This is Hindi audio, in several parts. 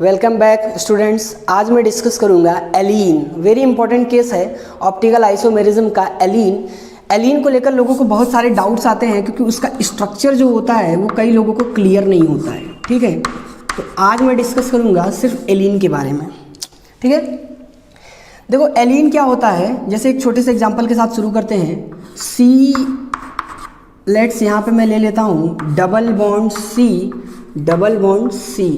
Welcome back students. आज मैं डिस्कस करूंगा एलीन। वेरी इंपॉर्टेंट केस है ऑप्टिकल आइसोमेरिज्म का। एलीन को लेकर लोगों को बहुत सारे डाउट्स आते हैं क्योंकि उसका स्ट्रक्चर जो होता है वो कई लोगों को क्लियर नहीं होता है। ठीक है, तो आज मैं डिस्कस करूंगा सिर्फ एलीन के बारे में। ठीक है, देखो एलीन क्या होता है, जैसे एक छोटे से एग्जाम्पल के साथ शुरू करते हैं। सी लेट्स यहाँ पे मैं ले लेता हूँ डबल बॉन्ड सी।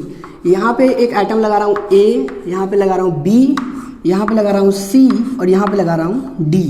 यहाँ पे एक एटम लगा रहा हूँ ए, यहाँ पे लगा रहा हूँ बी, यहाँ पे लगा रहा हूँ सी और यहाँ पे लगा रहा हूँ डी।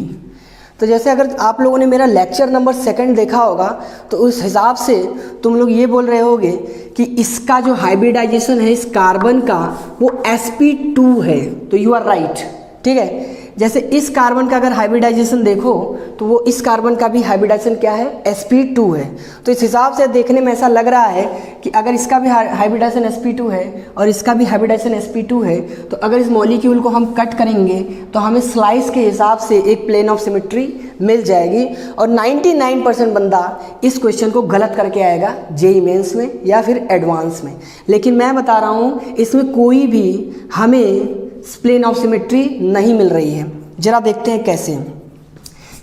तो जैसे अगर आप लोगों ने मेरा लेक्चर नंबर 2 देखा होगा तो उस हिसाब से तुम लोग ये बोल रहे होगे कि इसका जो हाइब्रिडाइजेशन है इस कार्बन का वो sp2 है। तो यू आर राइट। ठीक है, जैसे इस कार्बन का अगर हाइब्रिडाइजेशन देखो तो वो इस कार्बन का भी हाइब्रिडाइजेशन क्या है, sp2 है। तो इस हिसाब से देखने में ऐसा लग रहा है कि अगर इसका भी हाइब्रिडाइजेशन sp2 है और इसका भी हाइब्रिडाइजेशन sp2 है तो अगर इस मॉलिक्यूल को हम कट करेंगे तो हमें स्लाइस के हिसाब से एक प्लेन ऑफ सिमेट्री मिल जाएगी। और 99% बंदा इस क्वेश्चन को गलत करके आएगा जेईई मेंस में या फिर एडवांस में। लेकिन मैं बता रहा हूँ इसमें कोई भी हमें प्लेन ऑफ सिमेट्री नहीं मिल रही है। जरा देखते हैं कैसे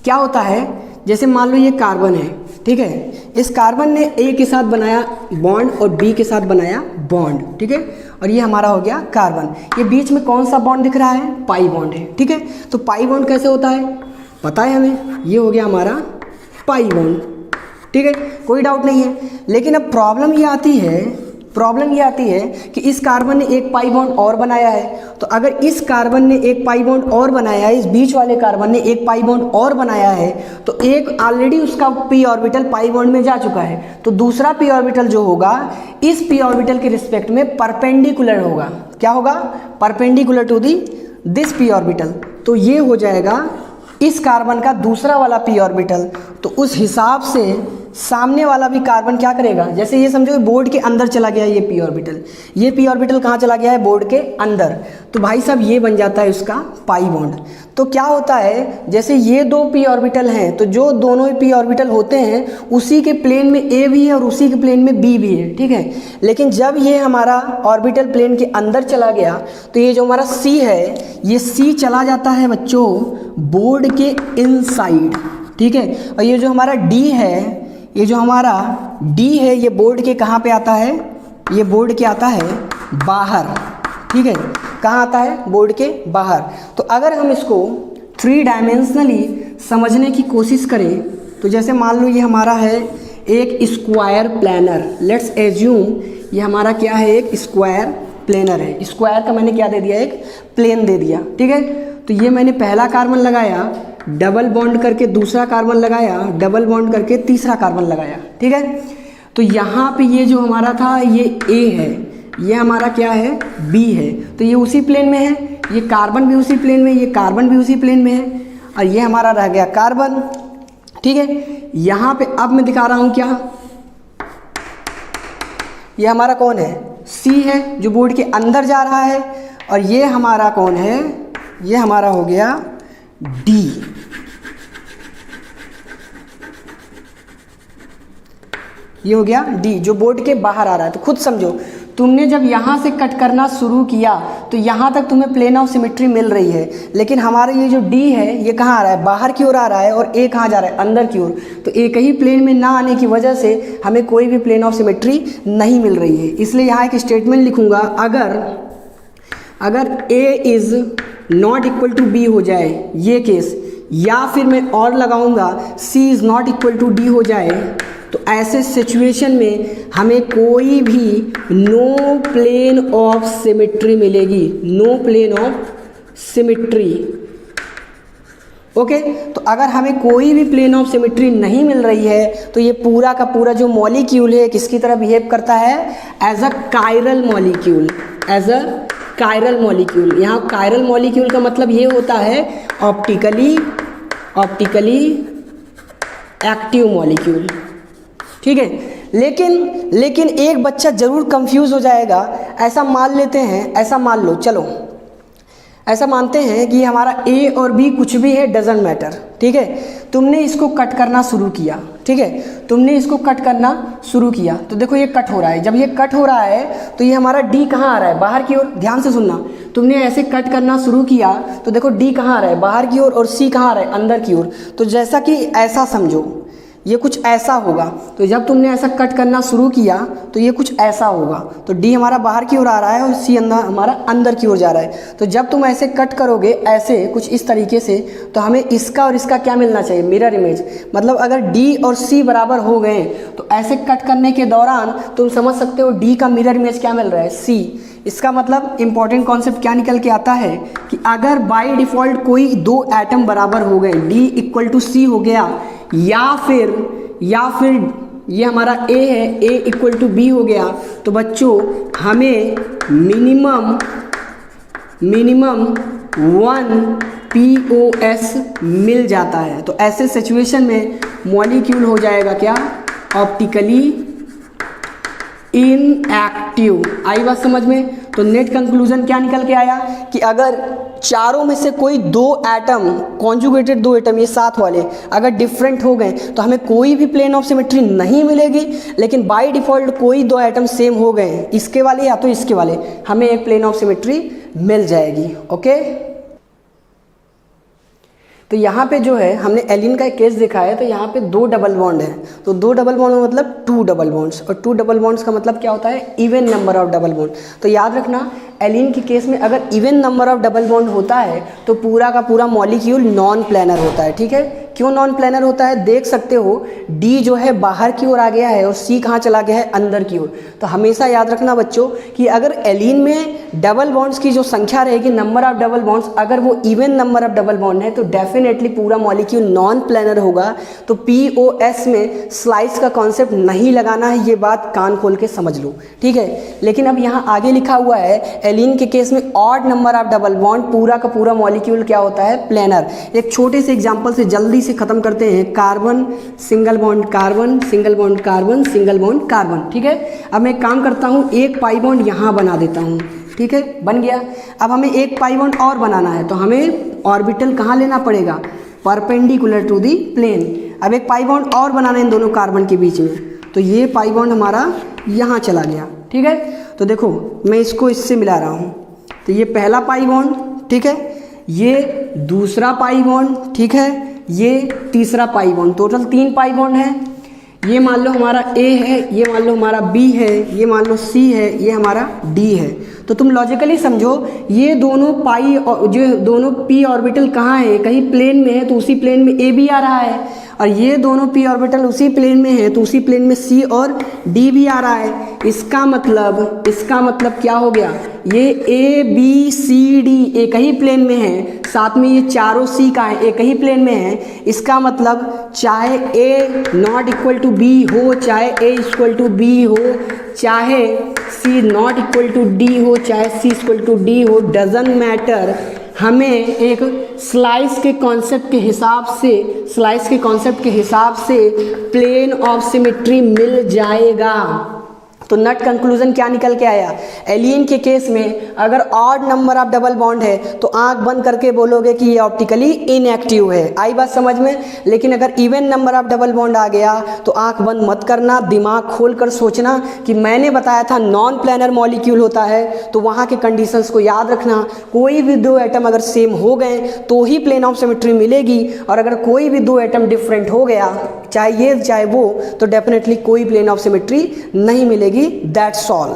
क्या होता है। जैसे मान लो ये कार्बन है, ठीक है, इस कार्बन ने ए के साथ बनाया बॉन्ड और बी के साथ बनाया बॉन्ड। ठीक है, और ये हमारा हो गया कार्बन। ये बीच में कौन सा बॉन्ड दिख रहा है, पाई बॉन्ड है। ठीक है, तो पाई बॉन्ड कैसे होता है पता है हमें, ये हो गया हमारा पाई बॉन्ड। ठीक है, कोई डाउट नहीं है। लेकिन अब प्रॉब्लम ये आती है कि इस कार्बन ने एक पाई बॉन्ड और बनाया है। तो अगर इस कार्बन ने एक पाई बॉन्ड और बनाया है, इस बीच वाले कार्बन ने एक पाई बॉन्ड और बनाया है, तो एक ऑलरेडी उसका पी ऑर्बिटल पाई बॉन्ड में जा चुका है। तो दूसरा पी ऑर्बिटल जो होगा इस पी ऑर्बिटल के रिस्पेक्ट में परपेंडिकुलर होगा। क्या होगा, perpendicular to this P orbital. तो ये हो जाएगा इस कार्बन का दूसरा वाला पी ऑर्बिटल। तो उस हिसाब से सामने वाला भी कार्बन क्या करेगा, जैसे ये समझो बोर्ड के अंदर चला गया है ये पी ऑर्बिटल कहाँ चला गया है, बोर्ड के अंदर। तो भाई साहब ये बन जाता है उसका पाई बॉन्ड। तो क्या होता है, जैसे ये दो पी ऑर्बिटल हैं तो जो दोनों ही पी ऑर्बिटल होते हैं उसी के प्लेन में ए भी है और उसी के प्लेन में बी भी है। ठीक है, लेकिन जब ये हमारा ऑर्बिटल प्लेन के अंदर चला गया तो ये जो हमारा सी है ये सी चला जाता है बच्चों बोर्ड के इनसाइड। ठीक है, और ये जो हमारा डी है, ये बोर्ड के कहाँ पे आता है, ये बोर्ड के आता है बाहर। ठीक है, कहाँ आता है, बोर्ड के बाहर। तो अगर हम इसको 3 डायमेंशनली समझने की कोशिश करें तो जैसे मान लो ये हमारा है एक स्क्वायर प्लानर। लेट्स एज्यूम ये हमारा क्या है, एक स्क्वायर प्लेनर है। स्क्वायर का मैंने क्या दे दिया, एक प्लेन दे दिया। ठीक है, तो ये मैंने पहला कार्बन लगाया, डबल बॉन्ड करके दूसरा कार्बन लगाया, डबल बॉन्ड करके तीसरा कार्बन लगाया। ठीक है, तो यहाँ पे ये जो हमारा था ये ए है, ये हमारा क्या है, बी है। तो ये उसी प्लेन में है, ये कार्बन भी उसी प्लेन में, ये कार्बन भी उसी प्लेन में है और ये हमारा रह गया कार्बन। ठीक है, यहाँ पे अब मैं दिखा रहा हूँ क्या, ये हमारा कौन है, सी है जो बोर्ड के अंदर जा रहा है। और ये हमारा कौन है, ये हमारा हो गया डी। ये हो गया डी जो बोर्ड के बाहर आ रहा है। तो खुद समझो, तुमने जब यहाँ से कट करना शुरू किया तो यहाँ तक तुम्हें प्लेन ऑफ सिमेट्री मिल रही है, लेकिन हमारा ये जो डी है ये कहाँ आ रहा है, बाहर की ओर आ रहा है और ए कहाँ जा रहा है, अंदर की ओर। तो एक ही प्लेन में ना आने की वजह से हमें कोई भी प्लेन ऑफ सिमेट्री नहीं मिल रही है। इसलिए यहाँ एक स्टेटमेंट लिखूँगा, अगर a is not equal to b हो जाए ये केस, या फिर मैं और लगाऊंगा c is not equal to d हो जाए, तो ऐसे सिचुएशन में हमें कोई भी नो प्लेन ऑफ सिमेट्री मिलेगी, no plane of symmetry. Okay, तो अगर हमें कोई भी प्लेन ऑफ सिमेट्री नहीं मिल रही है तो ये पूरा का पूरा जो मॉलिक्यूल है किसकी तरह बिहेव करता है, as a chiral molecule, as a chiral molecule. यहाँ कायरल मॉलिक्यूल का मतलब ये होता है ऑप्टिकली एक्टिव मॉलिक्यूल। ठीक है, लेकिन एक बच्चा जरूर कंफ्यूज हो जाएगा। ऐसा मान लेते हैं, ऐसा मान लो, चलो ऐसा मानते हैं कि हमारा ए और बी कुछ भी है, डजेंट मैटर, ठीक है। तुमने इसको कट करना शुरू किया, ठीक है, तुमने इसको कट करना शुरू किया तो देखो ये कट हो रहा है। जब ये कट हो रहा है तो ये हमारा डी कहाँ आ रहा है, बाहर की ओर। ध्यान से सुनना, तुमने ऐसे कट करना शुरू किया तो देखो डी कहाँ आ रहा है, बाहर की ओर, और सी कहाँ आ रहा है, अंदर की ओर। तो जैसा कि ऐसा समझो, ये कुछ ऐसा होगा। तो जब तुमने ऐसा कट करना शुरू किया तो ये कुछ ऐसा होगा। तो डी हमारा बाहर की ओर आ रहा है और सी हमारा अंदर की ओर जा रहा है। तो जब तुम ऐसे कट करोगे, ऐसे कुछ इस तरीके से, तो हमें इसका और इसका क्या मिलना चाहिए, मिरर इमेज। मतलब अगर डी और सी बराबर हो गए तो ऐसे कट करने के दौरान तुम समझ सकते हो डी का मिरर इमेज क्या मिल रहा है, सी। इसका मतलब इंपॉर्टेंट कॉन्सेप्ट क्या निकल के आता है कि अगर बाय डिफ़ॉल्ट कोई दो एटम बराबर हो गए, डी इक्वल टू सी हो गया, या फिर ये हमारा ए है, ए इक्वल टू बी हो गया, तो बच्चों हमें मिनिमम 1 POS मिल जाता है। तो ऐसे सिचुएशन में मॉलिक्यूल हो जाएगा क्या, ऑप्टिकली इनएक्टिव। आई बात समझ में। तो नेट कंक्लूजन क्या निकल के आया कि अगर चारों में से कोई दो एटम, कॉन्जुगेटेड दो एटम, ये साथ वाले अगर डिफरेंट हो गए तो हमें कोई भी प्लेन ऑफ सिमेट्री नहीं मिलेगी। लेकिन बाय डिफ़ॉल्ट कोई दो एटम सेम हो गए, इसके वाले या तो इसके वाले, हमें एक प्लेन ऑफ सिमेट्री मिल जाएगी। ओके, तो यहाँ पे जो है हमने एलिन का एक केस देखा है। तो यहाँ पे दो डबल बॉन्ड है, तो दो डबल बॉन्ड में मतलब 2 डबल बॉन्ड्स, और 2 डबल बॉन्ड्स का मतलब क्या होता है, even number of double bond. तो याद रखना एलिन के केस में अगर even number of double bond होता है तो पूरा का पूरा मॉलिक्यूल नॉन प्लेनर होता है, ठीक है। क्यों नॉन प्लेनर होता है, देख सकते हो डी जो है बाहर की ओर आ गया है और सी कहाँ चला गया है, अंदर की ओर। तो हमेशा याद रखना बच्चों कि अगर एलिन में डबल बॉन्ड्स की जो संख्या रहेगी, नंबर ऑफ डबल बॉन्ड्स, अगर वो even number of double bond है तो डेफिनेटली पूरा मॉलिक्यूल नॉन प्लेनर होगा। तो POS में स्लाइस का कॉन्सेप्ट नहीं लगाना है, ये बात कान खोल के समझ लो, ठीक है। लेकिन अब यहाँ आगे लिखा हुआ है एलिन के केस में odd number of double bond, पूरा का पूरा मॉलिक्यूल क्या होता है, प्लेनर। एक छोटे से एग्जांपल से जल्दी से खत्म करते हैं। Carbon single bond carbon, single bond carbon, single bond carbon, ठीक है। अब मैं एक काम करता हूँ, एक पाई बॉन्ड यहाँ बना देता हूँ, ठीक है, बन गया। अब हमें एक पाई बॉन्ड और बनाना है, तो हमें ऑर्बिटल कहाँ लेना पड़ेगा, परपेंडिकुलर टू दी प्लेन। अब एक पाई बॉन्ड और बनाना है इन दोनों कार्बन के बीच में, तो ये पाई बॉन्ड हमारा यहाँ चला गया, ठीक है। तो देखो मैं इसको इससे मिला रहा हूँ, तो ये पहला पाई बॉन्ड, ठीक है, ये दूसरा पाई बॉन्ड, ठीक है, ये तीसरा pi bond, total 3 pi bond है। ये मान लो हमारा A है, ये मान लो हमारा B है, ये मान लो C है, ये हमारा D है। तो तुम लॉजिकली समझो, ये दोनों पाई जो दोनों p ऑर्बिटल कहाँ है, कहीं प्लेन में है तो उसी प्लेन में A भी आ रहा है, और ये दोनों p ऑर्बिटल उसी प्लेन में है तो उसी प्लेन में C और D भी आ रहा है। इसका मतलब क्या हो गया, ये A B C D एक ही प्लेन में है, साथ में ये चारों C का है, एक ही प्लेन में है। इसका मतलब चाहे A not equal to B हो, चाहे A इक्वल टू B हो, चाहे C not equal to D हो, चाहे C इक्वल टू D हो, डजंट मैटर। हमें एक स्लाइस के कॉन्सेप्ट के हिसाब से प्लेन ऑफ सिमेट्री मिल जाएगा। तो नट कंक्लूजन क्या निकल के आया, एलिन के केस में अगर odd number of double bond है तो आंख बंद करके बोलोगे कि ये ऑप्टिकली इनएक्टिव है। आई बात समझ में। लेकिन अगर even number of double bond आ गया तो आंख बंद मत करना, दिमाग खोल कर सोचना कि मैंने बताया था नॉन प्लेनर मॉलिक्यूल होता है, तो वहाँ के कंडीशंस को याद रखना। कोई भी दो एटम अगर सेम हो गए तो ही प्लेन ऑफ सिमेट्री मिलेगी, और अगर कोई भी दो एटम डिफरेंट हो गया, चाहे ये चाहे वो, तो डेफिनेटली कोई प्लेन ऑफ सिमेट्री नहीं मिलेगी। That's all.